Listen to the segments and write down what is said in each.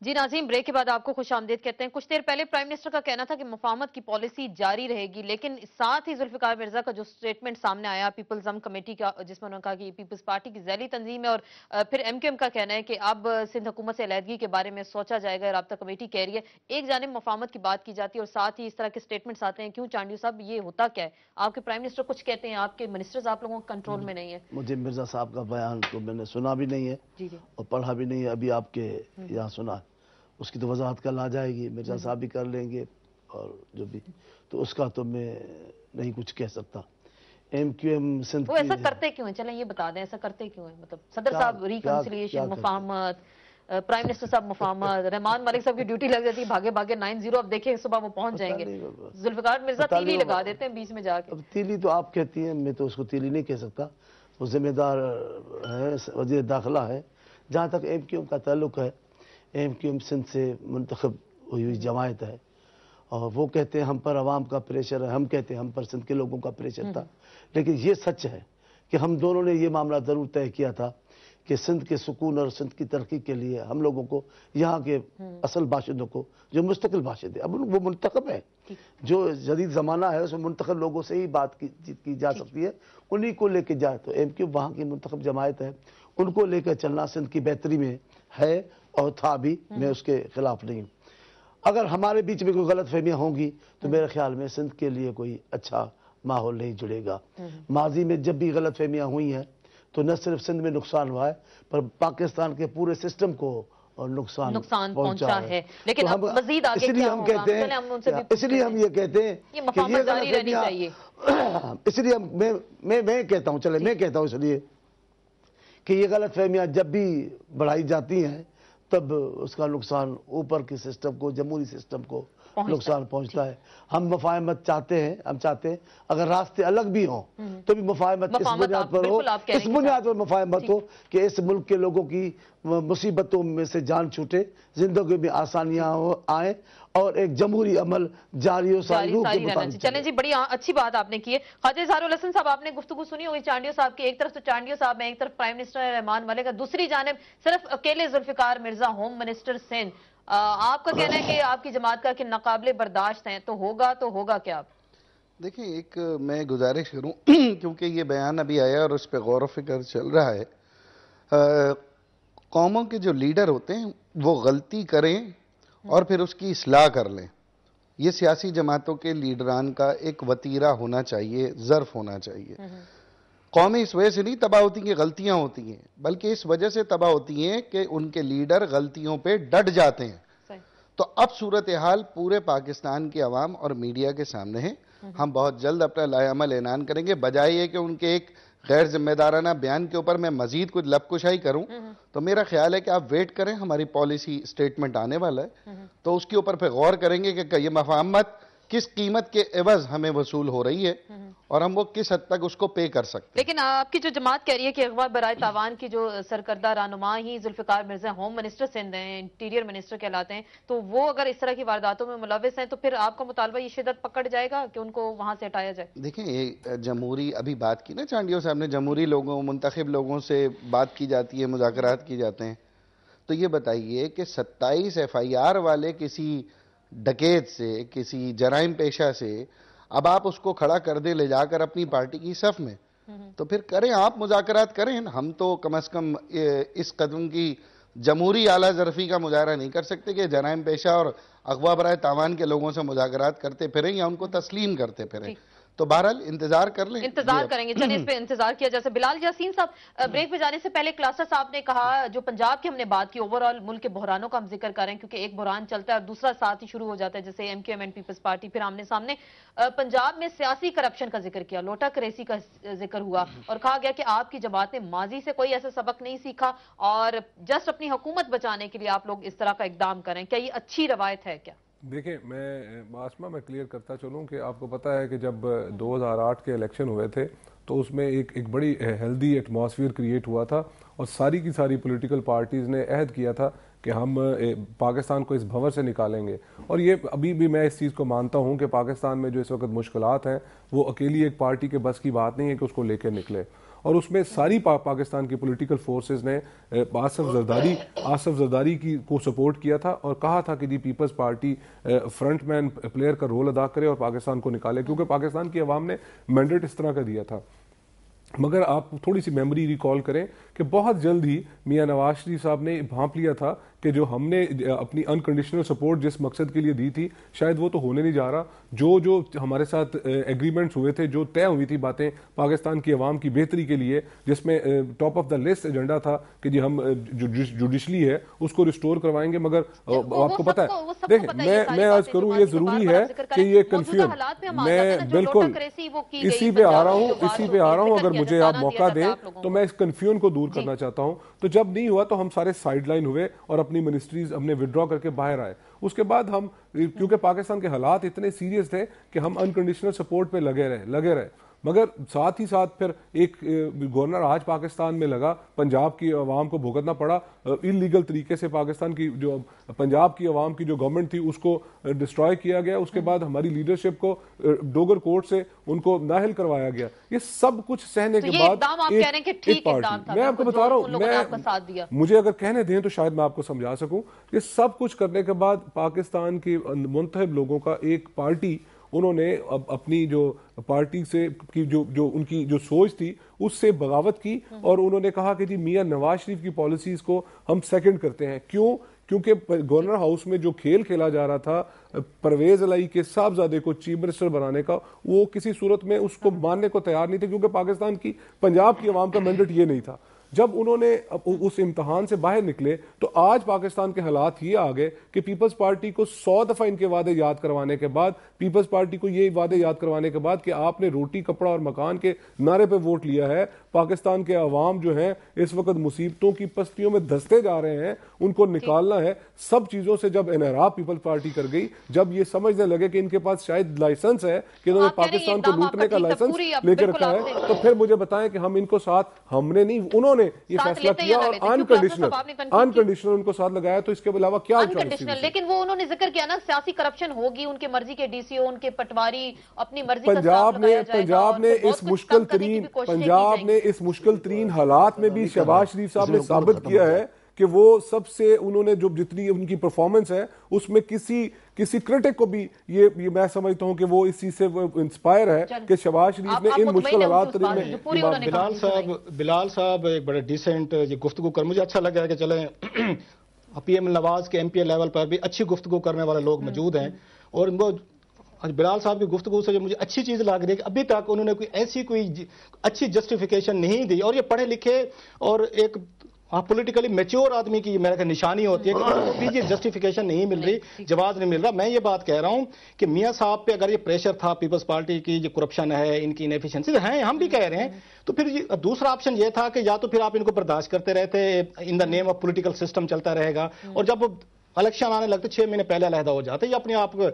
जी Nazim, break के बाद आपको खुश आमदीद कहते हैं। कुछ देर पहले प्राइम मिनिस्टर का कहना था कि मुफाहमत की पॉलिसी जारी रहेगी, लेकिन साथ ही जुल्फिकार मिर्जा का जो स्टेटमेंट सामने आया पीपल्स हम कमेटी का, जिसमें उन्होंने कहा कि पीपल्स पार्टी की ज़ैली तंजीम है, और फिर एमक्यूएम का कहना है कि अब सिंध हुकूमत से अलहदगी के बारे में सोचा जाएगा। राब्ता कमेटी कह रही है, एक जानिब मुफाहमत की बात की जाती है और साथ ही इस तरह के स्टेटमेंट्स आते हैं। क्यों चांडियो साहब, ये होता क्या है? आपके प्राइम मिनिस्टर कुछ कहते हैं, आपके मिनिस्टर्स आप लोगों के कंट्रोल में नहीं है। मुझे मिर्जा साहब का बयान तो मैंने सुना भी नहीं है जी जी, और पढ़ा भी नहीं है, अभी आपके यहाँ सुना। उसकी तो वजाहत कल आ जाएगी, मिर्जा साहब भी कर लेंगे और जो भी, तो उसका तो मैं नहीं कुछ कह सकता। एमक्यूएम सिंध वो ऐसा करते क्यों है? चलें ये बता दें, ऐसा करते क्यों है? मतलब सदर साहब रिकंसिलिएशन, मुफाहमत, प्राइम मिनिस्टर साहब मुफाहमत, रहमान मलिक साहब की ड्यूटी लग जाती है, भागे भागे 9-0, अब देखें सुबह वो पहुंच जाएंगे। जुल्फिकार मिर्जा तीली लगा देते हैं बीच में जाके। अब तीली तो आप कहती हैं, मैं तो उसको तीली नहीं कह सकता। वो जिम्मेदार है, वजीर दाखिला है। जहाँ तक एमक्यूएम का ताल्लुक है, एमक्यूएम सिंध से मुंतखब हुई जमायत है और वो कहते हैं हम पर अवाम का प्रेशर है, हम कहते हैं हम पर सिंध के लोगों का प्रेशर था। लेकिन ये सच है कि हम दोनों ने ये मामला ज़रूर तय किया था कि सिंध के सुकून और सिंध की तरक्की के लिए हम लोगों को, यहाँ के असल बाशिंदों को, जो मुस्तकिल बाशिंदे, अब वो मुंतखब है, जो जदीद ज़माना है उसमें मुंतखब लोगों से ही बात की जा सकती है, उन्हीं को लेके जाए। तो एमक्यू वहाँ की मुंतखब जमायत है, उनको लेकर चलना सिंध की बेहतरी में है और था भी, मैं उसके खिलाफ नहीं हूँ। अगर हमारे बीच में कोई गलत फहमियाँ होंगी तो मेरे ख्याल में सिंध के लिए कोई अच्छा माहौल नहीं जुड़ेगा। माजी में जब भी गलत फहमियाँ हुई हैं तो न सिर्फ सिंध में नुकसान हुआ है, पर पाकिस्तान के पूरे सिस्टम को और नुकसान पहुंचा है। लेकिन तो मजीद आगे इसलिए हम कहते हैं, इसलिए हम ये कहते हैं कि ये जारी रहनी चाहिए। इसलिए मैं कहता हूँ, चले मैं कहता हूँ इसलिए कि ये गलत फहमियाँ जब भी बढ़ाई जाती हैं तब उसका नुकसान ऊपर के सिस्टम को, जमहूरी सिस्टम को नुकसान पहुंचता है। हम मुफाहमत चाहते हैं, हम चाहते हैं अगर रास्ते अलग भी हों तो भी मुफाहमत इस बुनियाद पर हो, इस बुनियाद पर मुफाहमत हो कि इस मुल्क के लोगों की मुसीबतों में से जान छूटे, जिंदगी में आसानियां आए और एक जमहूरी अमल जारी हो सारी। चलें जी, बड़ी अच्छी बात आपने की है। ख्वाजा इज़हारुल हसन साहब, आपने गुफ्तगू सुनी होगी चांडियो साहब की। एक तरफ तो चांडियो साहब है, एक तरफ प्राइम मिनिस्टर रहमान मलिक, दूसरी जानिब सिर्फ अकेले जुल्फिकार मिर्जा होम मिनिस्टर सिंध। आपका कहना है कि आपकी जमात का कि नाकाबिले बर्दाश्त हैं, तो होगा क्या? देखिए, एक मैं गुजारिश करूं क्योंकि ये बयान अभी आया और उस पर गौर व फिक्र चल रहा है। कौमों के जो लीडर होते हैं वो गलती करें और फिर उसकी इस्लाह कर लें। ये सियासी जमातों के लीडरान का एक वतीरा होना चाहिए, ज़र्फ होना चाहिए। कौमें इस वजह से नहीं तबाह होती कि गलतियां होती हैं, बल्कि इस वजह से तबाह होती हैं कि उनके लीडर गलतियों पे डट जाते हैं। तो अब सूरत हाल पूरे पाकिस्तान की आवाम और मीडिया के सामने है। हम बहुत जल्द अपना लाएअमल ऐलान करेंगे। बजाय ये कि उनके एक गैर जिम्मेदाराना बयान के ऊपर मैं मजीद कुछ लबकुशाई करूं, तो मेरा ख्याल है कि आप वेट करें, हमारी पॉलिसी स्टेटमेंट आने वाला है, तो उसके ऊपर फिर गौर करेंगे कि ये मुफाहमत किस कीमत के एवज हमें वसूल हो रही है और हम वो किस हद तक उसको पे कर सकते हैं। लेकिन आपकी जो जमात कह रही है कि अगवा बराए तावान की जो सरकर्दा रहनुमा ही जुल्फिकार मिर्जा होम मिनिस्टर सिंध हैं, इंटीरियर मिनिस्टर कहलाते हैं, तो वो अगर इस तरह की वारदातों में मुलविस हैं तो फिर आपका मुतालबा ये शिद्दत पकड़ जाएगा कि उनको वहां से हटाया जाए? देखें, ये जमहूरी, अभी बात की ना चांडियो साहब ने, जमहूरी लोगों, मुंतखब लोगों से बात की जाती है, मुज़ाकरात की जाते हैं। तो ये बताइए कि 27 FIR वाले किसी डकैत से, किसी जराइम पेशा से अब आप उसको खड़ा कर दे ले जाकर अपनी पार्टी की सफ में, तो फिर करें, आप मुज़ाकरात करें। हम तो कम अज कम इस कदम की जमहूरी आला ज़रफ़ी का मुजाहरा नहीं कर सकते कि जराइम पेशा और अगवा बराए तावान के लोगों से मुज़ाकरात करते फिरें या उनको तस्लीम करते फिरें। तो बहरहाल इंतजार कर लें, इंतजार करेंगे। चलिए, इस पे इंतजार किया जैसे। बिलाल यासीन साहब, ब्रेक पे जाने से पहले क्लास्टर साहब ने कहा, जो पंजाब की हमने बात की, ओवरऑल मुल्क के बहरानों का हम जिक्र कर रहे हैं क्योंकि एक बहरान चलता है और दूसरा साथ ही शुरू हो जाता है, जैसे एमक्यूएम एंड पीपल्स पार्टी, फिर आमने सामने। पंजाब में सियासी करप्शन का जिक्र किया, लोटा करेसी का जिक्र हुआ और कहा गया कि आपकी जमात ने माजी से कोई ऐसा सबक नहीं सीखा और जस्ट अपनी हुकूमत बचाने के लिए आप लोग इस तरह का इकदाम करें। क्या ये अच्छी रवायत है क्या? देखिए, मैं क्लियर करता चलूं कि आपको पता है कि जब 2008 के इलेक्शन हुए थे तो उसमें एक बड़ी हेल्दी एटमॉस्फेयर क्रिएट हुआ था और सारी की सारी पॉलिटिकल पार्टीज़ ने अहद किया था कि हम पाकिस्तान को इस भंवर से निकालेंगे। और ये अभी भी मैं इस चीज़ को मानता हूँ कि पाकिस्तान में जो इस वक्त मुश्किलात हैं वो अकेली एक पार्टी के बस की बात नहीं है कि उसको लेकर निकले। اور اس میں ساری پاکستان کی پولیٹیکل فورسز نے آصف زرداری کی کو سپورٹ کیا تھا اور کہا تھا کہ جی پیپلز پارٹی فرنٹ مین پلیئر کا رول ادا کرے اور پاکستان کو نکالے، کیونکہ پاکستان کی عوام نے مینڈیٹ اس طرح کا دیا تھا۔ مگر آپ تھوڑی سی میموری ریکال کریں کہ بہت جلد ہی میاں نواز شریف صاحب نے بھانپ لیا تھا کہ جو ہم نے اپنی انکنڈیشنل سپورٹ جس مقصد کے لیے دی تھی شاید وہ تو ہونے نہیں جا رہا، جو ہمارے ساتھ ایگریمنٹس ہوئے تھے، جو طے ہوئی تھی باتیں پاکستان کی عوام کی بہتری کے لیے، جس میں top of the list agenda تھا کہ جی ہم جوڈیشلی ہے اس کو ریسٹور کروائیں گے، مگر آپ کو پتہ ہے دیکھیں میں عرض کروں یہ ضروری ہے کہ یہ کنفیوژن، میں بالکل اسی پہ آ رہا ہوں اگر مجھے آپ موقع دیں تو میں اس کنفیوژن کو دور کرنا چاہتا ہوں۔ تو جب نہیں ہوا تو ہم سارے سائیڈ لائن ہوئے اور اپنی منسٹریز ہم نے وڈرا کر کے باہر آئے۔ اس کے بعد ہم کیونکہ پاکستان کے حالات اتنے سیریس تھے کہ ہم انکنڈیشنل سپورٹ پہ لگے رہے، مگر ساتھ ہی ساتھ پھر ایک گورنر آج پاکستان میں لگا، پنجاب کی عوام کو بھگتنا پڑا انلیگل طریقے سے، پاکستان کی جو پنجاب کی عوام کی جو گورنمنٹ تھی اس کو ڈسٹروائے کیا گیا، اس کے بعد ہماری لیڈرشپ کو ڈوگر کورٹ سے ان کو نااہل کروایا گیا۔ یہ سب کچھ سہنے کے بعد ایک پارٹی، میں آپ کو بتا رہا ہوں، مجھے اگر کہنے دیں تو شاید میں آپ کو سمجھا سکوں، یہ سب کچھ کرنے کے بعد پاکستان کے منتخب لوگوں کا ایک پارٹی، انہوں نے اپنی جو پارٹی سے جو ان کی جو سوچ تھی اس سے بغاوت کی اور انہوں نے کہا کہ جی میاں نواز شریف کی پالیسیز کو ہم سیکنڈ کرتے ہیں۔ کیوں؟ کیونکہ گورنر ہاؤس میں جو کھیل کھیلا جا رہا تھا پرویز الہی کے صاحبزادے کو چیف منسٹر بنانے کا، وہ کسی صورت میں اس کو ماننے کو تیار نہیں تھے، کیونکہ پاکستان کی پنجاب کی عوام کا مینڈیٹ یہ نہیں تھا۔ جب انہوں نے اس امتحان سے باہر نکلے تو آج پاکستان کے حالات یہ آ گئے کہ پیپلز پارٹی کو 100 دفعہ ان کے وعدے یاد کروانے کے بعد، پیپلز پارٹی کو یہ وعدے یاد کروانے کے بعد کہ آپ نے روٹی کپڑا اور مکان کے نعرے پہ ووٹ لیا ہے، پاکستان کے عوام جو ہیں اس وقت مصیبتوں کی پستیوں میں دھستے جا رہے ہیں، ان کو نکالنا ہے، سب چیزوں سے جب انحراف پیپلز پارٹی کر گئی، جب یہ سمجھنے لگے کہ ان کے پاس شاید لائسنس ہے کہ انہوں نے پاکستان کو لوٹنے کا لائسنس لے کے رکھا ہے، تو پھر مجھے بتائیں کہ ہم ان کو ساتھ، ہم نے نہیں، انہوں نے یہ فیصلہ کیا اور انکنڈیشنل ان کو ساتھ لگایا، تو اس کے علاوہ کیا انکنڈیشنل؟ لیکن وہ انہوں نے ذکر کیا نا سیاسی کرپشن ہوگی، ان کے مرضی کے ڈی سی او، ان کے پٹواری اپنی مرضی کا ساتھ لگایا جائے گا، پنجاب نے اس مشکل ترین حالات میں بھی شہباز شریف صاحب نے ثابت کیا ہے کہ وہ سب سے انہوں نے جو جتنی ان کی پرفارمنس ہے اس میں کسی کرٹک کو بھی یہ میں سمجھتا ہوں کہ وہ اس چیز سے انسپائر ہے کہ شہباز شریف نے ان مشکل حالات میں بلال صاحب ایک بڑے ڈیسنٹ گفتگو کر، مجھے اچھا لگا کہ چلیں پی ایم نواز کے ایم پی اے لیول پر بھی اچھی گفتگو کرنے والے لوگ موجود ہیں، اور وہ بلال صاحب کی گفتگو سے مجھے اچھی چیز لگ رہی ہے کہ ابھی تک انہوں نے کوئی اچھی جسٹیفیکیشن نہیں دی، اور یہ پڑھے لکھے اور ایک پولیٹیکلی میچور آدمی کی میرے خیال نشانی ہوتی ہے کہ یہ جسٹیفیکیشن نہیں مل رہی، جواز نہیں مل رہا۔ میں یہ بات کہہ رہا ہوں کہ میاں صاحب پہ اگر یہ پریشر تھا پیپلز پارٹی کی، جو کرپشن ہے، ان کی انیفیشنسی ہیں، ہم بھی کہہ رہے ہیں، تو پھر دوسرا آپشن یہ تھا کہ یا تو پھر آپ ان کو برداشت کرتے رہتے، ان دا نیم آف پولیٹیکل سسٹم چلتا رہے گا، اور جب الیکشن آنے لگتے 6 مہینے پہلے علیحدہ ہو جاتے، یا اپنے آپ کو۔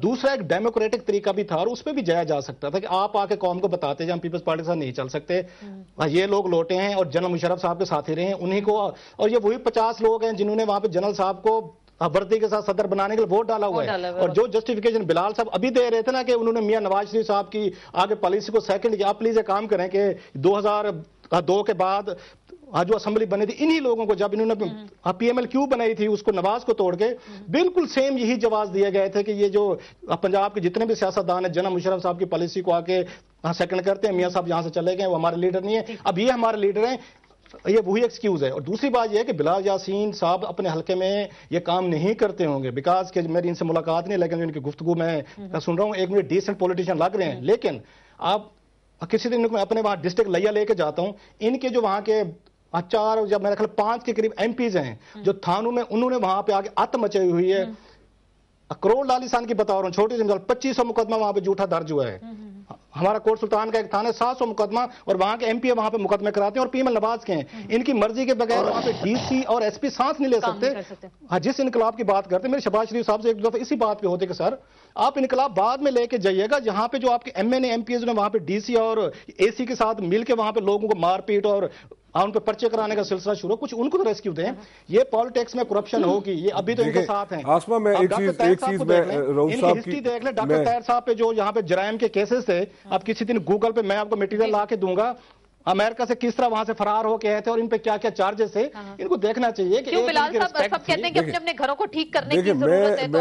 دوسرا ایک ڈیموکریٹک طریقہ بھی تھا اور اس پہ بھی جایا جا سکتا تھا کہ آپ آ کے قوم کو بتاتے ہیں ہم پیپلز پارٹی کے ساتھ نہیں چل سکتے، یہ لوگ لوٹے ہیں اور جنرل مشرف صاحب کے ساتھی رہے ہیں، انہیں کو، اور یہ وہی 50 لوگ ہیں جنہوں نے وہاں پہ جنرل صاحب کو وردی کے ساتھ صدر بنانے کے لیے ووٹ ڈالا ہوا ہے، اور جو جسٹیفیکیشن بلال صاحب ابھی دے رہے تھے نا کہ انہوں نے میاں نواز شریف صاحب کی آگے پالیسی کو سیکنڈ کیا، آپ پلیز یہ کام کریں کہ 2002 کے بعد جو اسمبلی بنی تھی انہی لوگوں کو، جب انہوں نے پی ایم ایل کیو بنائی تھی اس کو نواز کو توڑ کے بالکل سیم یہی جواز دیے گئے تھے کہ یہ جو پنجاب کے جتنے بھی سیاستدان ہیں جناب مشرف صاحب کی پالیسی کو آ کے سیکنڈ کرتے ہیں، میاں صاحب یہاں سے چلے گئے، وہ ہمارے لیڈر نہیں ہیں، اب یہ ہمارے لیڈر ہیں، یہ وہی ایکسکیوز ہے۔ اور دوسری بات یہ ہے کہ بلال یاسین صاحب اپنے حلقے میں یہ کام نہیں کرتے ہوں گے، بیکاز کہ میری ان سے ملاقات نہیں، لیکن ان کی گفتگو میں سن رہا ہوں، ایک میرے ڈیسنٹ پولیٹیشین لگ رہے ہیں، لیکن آپ کسی دن میں اپنے وہاں ڈسٹرکٹ لیا لے کے جاتا ہوں، ان کے جو وہاں کے 4 جب میرے خیال 5 کے قریب ایم پیز ہیں جو تھانوں میں، انہوں نے وہاں پہ آگے ات مچائی ہوئی ہے، کروڑ لالی سان کی بتا رہا ہوں، چھوٹی سی مثال 2500 مقدمہ وہاں پہ جھوٹا درج ہوا ہے، ہمارا کوٹ سلطان کا ایک تھانہ 700 مقدمہ، اور وہاں کے ایم پی وہاں پہ مقدمے کراتے ہیں، اور پی ایم نواز کے ہیں، ان کی مرضی کے بغیر وہاں پہ ڈی سی اور ایس پی سانس نہیں لے سکتے۔ جس انقلاب کی بات کرتے ہیں، میرے شہباز شریف صاحب سے ایک دفعہ اسی بات پہ ہوتے کہ سر آپ انقلاب بعد میں لے کے جائیے گا، جہاں پہ جو آپ کے M N A MPs نے وہاں پہ ڈی سی اور اے سی کے ساتھ مل کے وہاں پہ لوگوں کو مار پیٹ اور ان پہ پرچے کرانے کا سلسلہ شروع، کچھ ان کو تو ریسکیو دیں، یہ پالیٹکس میں کرپشن ہوگی، یہ ابھی تو ان کے ساتھ ہیں۔ آسما میں ایک چیز میں رؤوف صاحب ہسٹری دیکھ لیں، ڈاکٹر طاہر صاحب پہ جو یہاں پہ جرائم کے کیسز تھے، اب کسی دن گوگل پہ میں آپ کو میٹیریل لا کے دوں گا، अमेरिका से किस तरह वहां से फरार होके आए थे और इन पे क्या क्या चार्जेस है, इनको देखना चाहिए कि क्यों एक बिलाल इनकी साहब respect सब कहते हैं कि अपने अपने घरों को ठीक करने की देखिए, जरूरत है, तो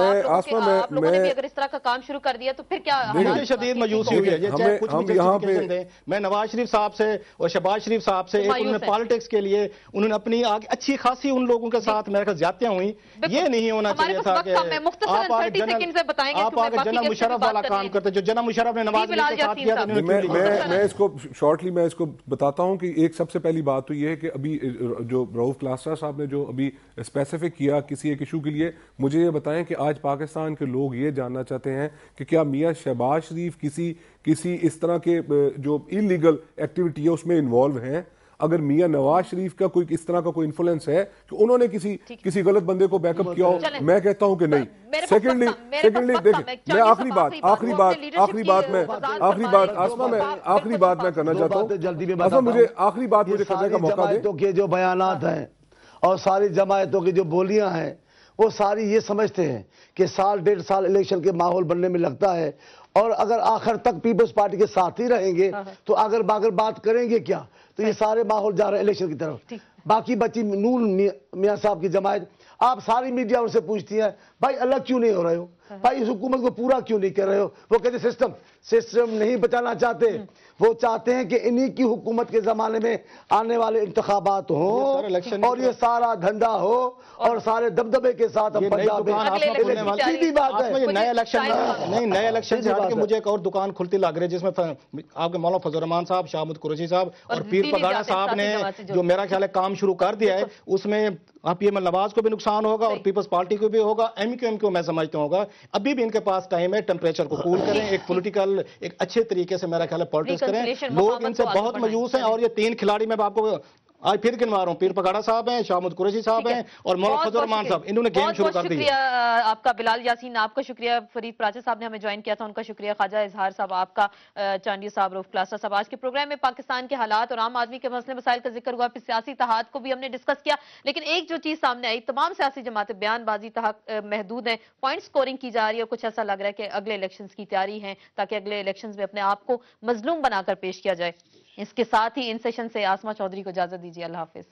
आप लोगों ने मैं- भी अगर इस तरह का काम शुरू कर दिया तो फिर क्या मुझे हालात शदीद ठीक मायूसी होंगे? हुई है, ये चाहे कुछ हम भी यहाँ justification पे- दें। मैं नवाज शरीफ साहब से और शहबाज शरीफ साहब से, एक मायूस उन्होंने हैं। पॉलिटिक्स के लिए उन्होंने अपनी आगे अच्छी खासी उन लोगों के साथ मेरे ख्याल ज्यादतियां हुई, ये नहीं होना हमारे चाहिए पास था वक्त कि कम है, मुख्तसरन 30 सेकंड से बताएंगे, आप क्योंकि आगे बाकी जना गेस्ट से मुशर्रफ भी बात वाला करनी काम है। करते, जो जना मुशर्रफ ने नवाज बिलाल शरीफ के साथ यासीन किया था, साहब। इन्होंने क्यों नहीं किया? मैं शॉर्टली मैं इसको बताता हूं कि एक सबसे पहली बात तो ये है कि अभी जो रऊफ क्लास्टर साहब ने जो अभी स्पेसिफिक किया किसी एक इशू के लिए, मुझे ये बताएं कि आज पाकिस्तान के लोग ये जानना चाहते हैं कि क्या मियां शहबाज शरीफ किसी इस तरह के जो इलीगल एक्टिविटी है उसमें इन्वॉल्व हैं? अगर मियां नवाज शरीफ का कोई इस तरह का कोई इन्फ्लुएंस है कि उन्होंने किसी गलत बंदे को बैकअप किया हो, चलें। मैं कहता हूं कि नहीं। मेरे पास सेकेंडली वक्त कम, मेरे पास वक्त कम है। देखिए, मैं आखिरी बात आसमा मैं आखिरी बात मैं करना चाहता हूं। जल्दी में आसमा मुझे बताता हूं। आखिरी बात ये मुझे करने सारी का मौका दे। जमायतों के जो बयानात हैं और सारी जमायतों की जो बोलियां हैं, वो सारी ये समझते हैं कि साल डेढ़ साल इलेक्शन के माहौल बनने में लगता है, और अगर आखिर तक पीपल्स पार्टी के साथ ही रहेंगे तो अगर बागर बात करेंगे क्या? तो ये सारे माहौल जा रहे हैं इलेक्शन की तरफ। बाकी बची नूर मियां साहब की जमायत, आप सारी मीडिया उनसे पूछती है, भाई अलग क्यों नहीं हो रहे हो, भाई इस हुकूमत को पूरा क्यों नहीं कर रहे हो? वो कहते सिस्टम नहीं बचाना चाहते, वो चाहते हैं कि इन्हीं की हुकूमत के जमाने में आने वाले इंतखाबात हो और ये सारा धंधा हो और सारे दबदबे के साथ हम पंजाब में। सीधी बात है, नए इलेक्शन नहीं, नए इलेक्शन से हटके मुझे एक और दुकान खुलती लग रही है, जिसमें आपके मौलाना फजल रहमान साहब, शाहमुद कुरैशी साहब और पीर पगाड़ा साहब ने जो मेरा ख्याल है काम शुरू कर दिया है, उसमें पीएम नवाज को भी नुकसान होगा और पीपल्स पार्टी को भी होगा, एमक्यूएम को मैं समझता हूँ। अभी भी इनके पास टाइम है, टेम्परेचर को कूल करें, एक पॉलिटिकल एक अच्छे तरीके से मेरा ख्याल है पॉलिटिक्स करें। लोग इनसे बहुत मायूस हैं, और ये तीन खिलाड़ी मैं आपको आज फिर गिनवा रहा हूं, पीर पगाड़ा साहब हैं, शाहमुद कुरैशी साहब हैं और मौलाना फजल रहमान साहब, इन्होंने गेम शुरू कर दी। शुक्रिया आपका बिलाल यासीन, आपका शुक्रिया फरीद प्राची साहब ने हमें ज्वाइन किया था, उनका शुक्रिया ख्वाजा इजहार साहब, आपका चांदी साहब, रऊफ क्लास्टर साहब। आज के प्रोग्राम में पाकिस्तान के हालात और आम आदमी के मसले मसाइल का जिक्र हुआ, फिर सियासी इत्तेहाद को भी हमने डिस्कस किया, लेकिन एक जो चीज सामने आई, तमाम सियासी जमातें बयानबाजी तक महदूद है, पॉइंट स्कोरिंग की जा रही है, कुछ ऐसा लग रहा है कि अगले इलेक्शन की तैयारी है ताकि अगले इलेक्शन में अपने आप को मजलूम बनाकर पेश किया जाए। इसके साथ ही इन सेशन से आसमा चौधरी को इजाजत दीजिए, अल्लाह हाफिज।